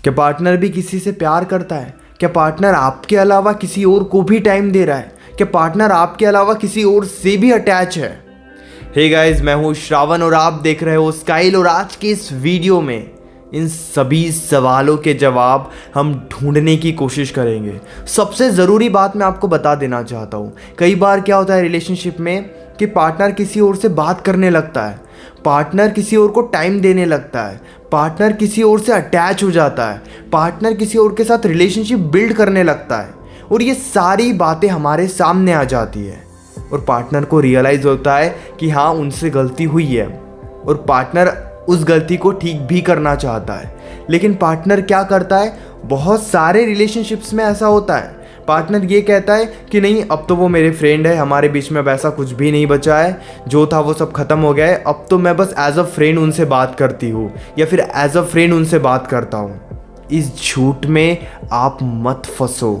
क्या पार्टनर भी किसी से प्यार करता है? क्या पार्टनर आपके अलावा किसी और को भी टाइम दे रहा है? क्या पार्टनर आपके अलावा किसी और से भी अटैच है? हे गाइस, मैं हूँ श्रावण और आप देख रहे हो स्काइल। और आज के इस वीडियो में इन सभी सवालों के जवाब हम ढूंढने की कोशिश करेंगे। सबसे ज़रूरी बात मैं आपको बता देना चाहता हूँ, कई बार क्या होता है रिलेशनशिप में कि पार्टनर किसी और से बात करने लगता है, पार्टनर किसी और को टाइम देने लगता है, पार्टनर किसी और से अटैच हो जाता है, पार्टनर किसी और के साथ रिलेशनशिप बिल्ड करने लगता है और ये सारी बातें हमारे सामने आ जाती है और पार्टनर को रियलाइज़ होता है कि हाँ, उनसे गलती हुई है और पार्टनर उस गलती को ठीक भी करना चाहता है। लेकिन पार्टनर क्या करता है, बहुत सारे रिलेशनशिप्स में ऐसा होता है, पार्टनर ये कहता है कि नहीं, अब तो वो मेरे फ्रेंड है, हमारे बीच में वैसा कुछ भी नहीं बचा है, जो था वो सब ख़त्म हो गया है, अब तो मैं बस एज अ फ्रेंड उनसे बात करती हूँ या फिर एज अ फ्रेंड उनसे बात करता हूँ। इस झूठ में आप मत फंसो।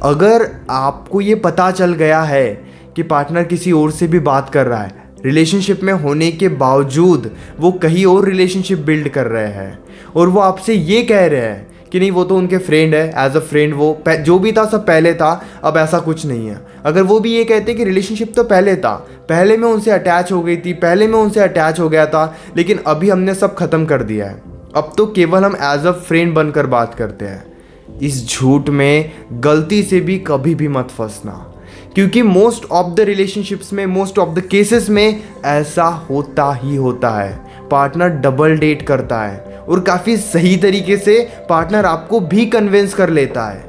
अगर आपको ये पता चल गया है कि पार्टनर किसी और से भी बात कर रहा है, रिलेशनशिप में होने के बावजूद वो कहीं और रिलेशनशिप बिल्ड कर रहे हैं और वो आपसे ये कह रहे हैं कि नहीं, वो तो उनके फ्रेंड है, एज अ फ्रेंड वो जो भी था सब पहले था, अब ऐसा कुछ नहीं है। अगर वो भी ये कहते कि रिलेशनशिप तो पहले था, पहले मैं उनसे अटैच हो गई थी, पहले मैं उनसे अटैच हो गया था, लेकिन अभी हमने सब ख़त्म कर दिया है, अब तो केवल हम एज अ फ्रेंड बनकर बात करते हैं, इस झूठ में गलती से भी कभी भी मत फंसना, क्योंकि मोस्ट ऑफ द रिलेशनशिप्स में, मोस्ट ऑफ द केसेस में ऐसा होता ही होता है। पार्टनर डबल डेट करता है और काफ़ी सही तरीके से पार्टनर आपको भी कन्विंस कर लेता है।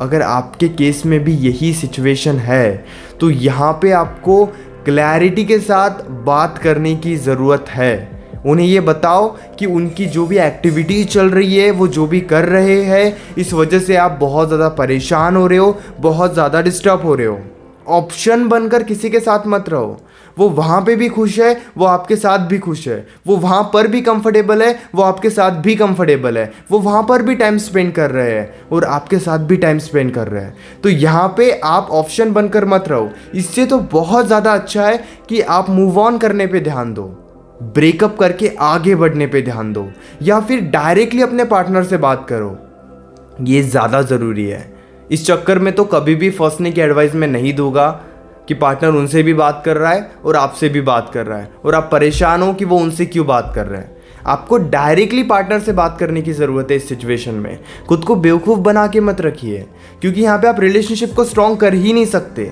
अगर आपके केस में भी यही सिचुएशन है तो यहाँ पे आपको क्लैरिटी के साथ बात करने की ज़रूरत है। उन्हें ये बताओ कि उनकी जो भी एक्टिविटीज़ चल रही है, वो जो भी कर रहे हैं, इस वजह से आप बहुत ज़्यादा परेशान हो रहे हो, बहुत ज़्यादा डिस्टर्ब हो रहे हो। ऑप्शन बनकर किसी के साथ मत रहो। वो वहाँ पे भी खुश है, वो आपके साथ भी खुश है, वो वहाँ पर भी कंफर्टेबल है, वो आपके साथ भी कंफर्टेबल है, वो वहाँ पर भी टाइम स्पेंड कर रहे हैं और आपके साथ भी टाइम स्पेंड कर रहे हैं। तो यहाँ पे आप ऑप्शन बनकर मत रहो। इससे तो बहुत ज़्यादा अच्छा है कि आप मूव ऑन करने पे ध्यान दो, ब्रेकअप करके आगे बढ़ने पे ध्यान दो, या फिर डायरेक्टली अपने पार्टनर से बात करो। ये ज़्यादा ज़रूरी है। इस चक्कर में तो कभी भी फंसने की एडवाइस मैं नहीं दूंगा कि पार्टनर उनसे भी बात कर रहा है और आपसे भी बात कर रहा है और आप परेशान हो कि वो उनसे क्यों बात कर रहे हैं। आपको डायरेक्टली पार्टनर से बात करने की ज़रूरत है। इस सिचुएशन में खुद को बेवकूफ़ बना के मत रखिए, क्योंकि यहाँ पे आप रिलेशनशिप को स्ट्रॉन्ग कर ही नहीं सकते,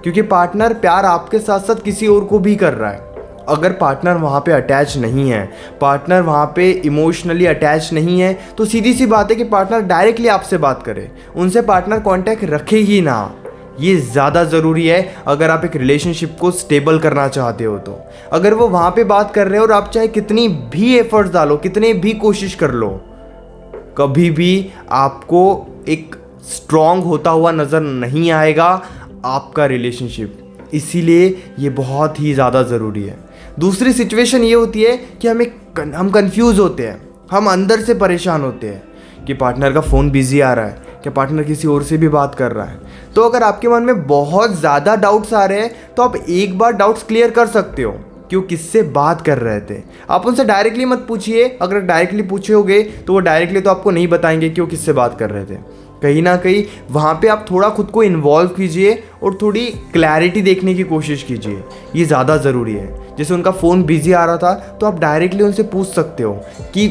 क्योंकि पार्टनर प्यार आपके साथ साथ किसी और को भी कर रहा है। अगर पार्टनर वहाँ पे अटैच नहीं है, पार्टनर वहाँ पे इमोशनली अटैच नहीं है, तो सीधी सी बात है कि पार्टनर डायरेक्टली आपसे बात करे, उनसे पार्टनर कांटेक्ट रखे ही ना। ये ज़्यादा ज़रूरी है अगर आप एक रिलेशनशिप को स्टेबल करना चाहते हो तो। अगर वो वहाँ पे बात कर रहे हो और आप चाहे कितनी भी एफर्ट्स डालो, कितने भी कोशिश कर लो, कभी भी आपको एक स्ट्रॉन्ग होता हुआ नज़र नहीं आएगा आपका रिलेशनशिप। इसीलिए ये बहुत ही ज़्यादा ज़रूरी है। दूसरी सिचुएशन ये होती है कि हम कंफ्यूज होते हैं, हम अंदर से परेशान होते हैं कि पार्टनर का फ़ोन बिजी आ रहा है, क्या पार्टनर किसी और से भी बात कर रहा है। तो अगर आपके मन में बहुत ज़्यादा डाउट्स आ रहे हैं तो आप एक बार डाउट्स क्लियर कर सकते हो कि वो किससे बात कर रहे थे। आप उनसे डायरेक्टली मत पूछिए, अगर डायरेक्टली पूछोगे तो वो डायरेक्टली तो आपको नहीं बताएंगे कि वो किससे बात कर रहे थे। कहीं ना कहीं वहाँ पे आप थोड़ा खुद को इन्वॉल्व कीजिए और थोड़ी क्लैरिटी देखने की कोशिश कीजिए, ये ज़्यादा ज़रूरी है। जैसे उनका फ़ोन बिजी आ रहा था तो आप डायरेक्टली उनसे पूछ सकते हो कि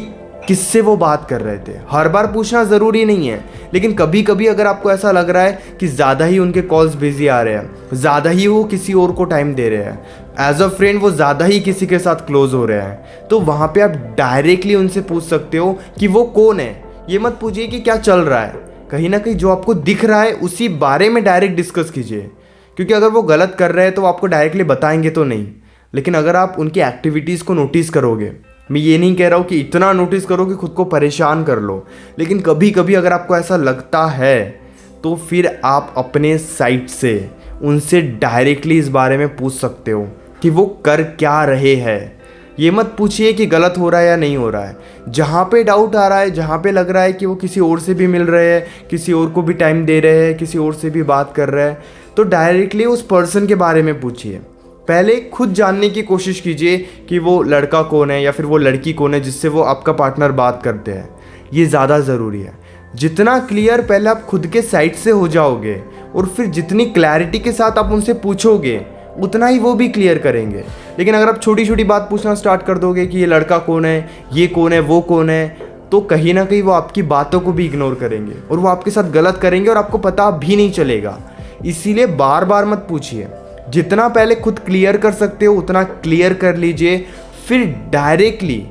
किससे वो बात कर रहे थे। हर बार पूछना ज़रूरी नहीं है, लेकिन कभी कभी अगर आपको ऐसा लग रहा है कि ज़्यादा ही उनके कॉल्स बिजी आ रहे हैं, ज़्यादा ही वो किसी और को टाइम दे रहे हैं, एज अ फ्रेंड वो ज़्यादा ही किसी के साथ क्लोज हो रहे हैं, तो वहाँ पे आप डायरेक्टली उनसे पूछ सकते हो कि वो कौन है। ये मत पूछिए कि क्या चल रहा है, कहीं ना कहीं जो आपको दिख रहा है उसी बारे में डायरेक्ट डिस्कस कीजिए, क्योंकि अगर वो गलत कर रहे हैं तो आपको डायरेक्टली बताएंगे तो नहीं, लेकिन अगर आप उनकी एक्टिविटीज़ को नोटिस करोगे, मैं ये नहीं कह रहा हूँ कि इतना नोटिस करो कि खुद को परेशान कर लो, लेकिन कभी कभी अगर आपको ऐसा लगता है तो फिर आप अपने साइड से उनसे डायरेक्टली इस बारे में पूछ सकते हो कि वो कर क्या रहे हैं। ये मत पूछिए कि गलत हो रहा है या नहीं हो रहा है। जहाँ पे डाउट आ रहा है, जहाँ पे लग रहा है कि वो किसी और से भी मिल रहे हैं, किसी और को भी टाइम दे रहे हैं, किसी और से भी बात कर रहे हैं, तो डायरेक्टली उस पर्सन के बारे में पूछिए। पहले खुद जानने की कोशिश कीजिए कि वो लड़का कौन है या फिर वो लड़की कौन है जिससे वो आपका पार्टनर बात करते हैं। ये ज़्यादा ज़रूरी है। जितना क्लियर पहले आप खुद के साइड से हो जाओगे और फिर जितनी क्लैरिटी के साथ आप उनसे पूछोगे उतना ही वो भी क्लियर करेंगे। लेकिन अगर आप छोटी छोटी बात पूछना स्टार्ट कर दोगे कि ये लड़का कौन है, ये कौन है, वो कौन है, तो कहीं ना कहीं वो आपकी बातों को भी इग्नोर करेंगे और वो आपके साथ गलत करेंगे और आपको पता भी नहीं चलेगा। इसीलिए बार बार मत पूछिए, जितना पहले खुद क्लियर कर सकते हो उतना क्लियर कर लीजिए, फिर डायरेक्टली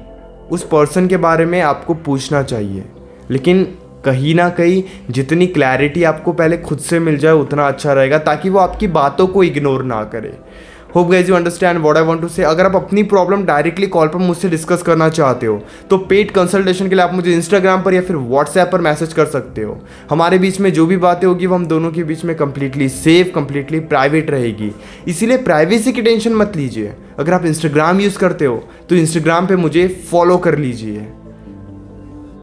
उस पर्सन के बारे में आपको पूछना चाहिए। लेकिन कहीं ना कहीं जितनी क्लैरिटी आपको पहले खुद से मिल जाए उतना अच्छा रहेगा, ताकि वो आपकी बातों को इग्नोर ना करे। Hope guys you understand what I want to say. अगर आप अपनी प्रॉब्लम डायरेक्टली कॉल पर मुझसे डिस्कस करना चाहते हो तो पेड कंसल्टेशन के लिए आप मुझे इंस्टाग्राम पर या फिर व्हाट्सएप पर मैसेज कर सकते हो। हमारे बीच में जो भी बातें होगी वो हम दोनों के बीच में कंप्लीटली सेफ, कंप्लीटली प्राइवेट रहेगी। इसीलिए प्राइवेसी की टेंशन मत लीजिए। अगर आप इंस्टाग्राम यूज़ करते हो तो इंस्टाग्राम पर मुझे फॉलो कर लीजिए।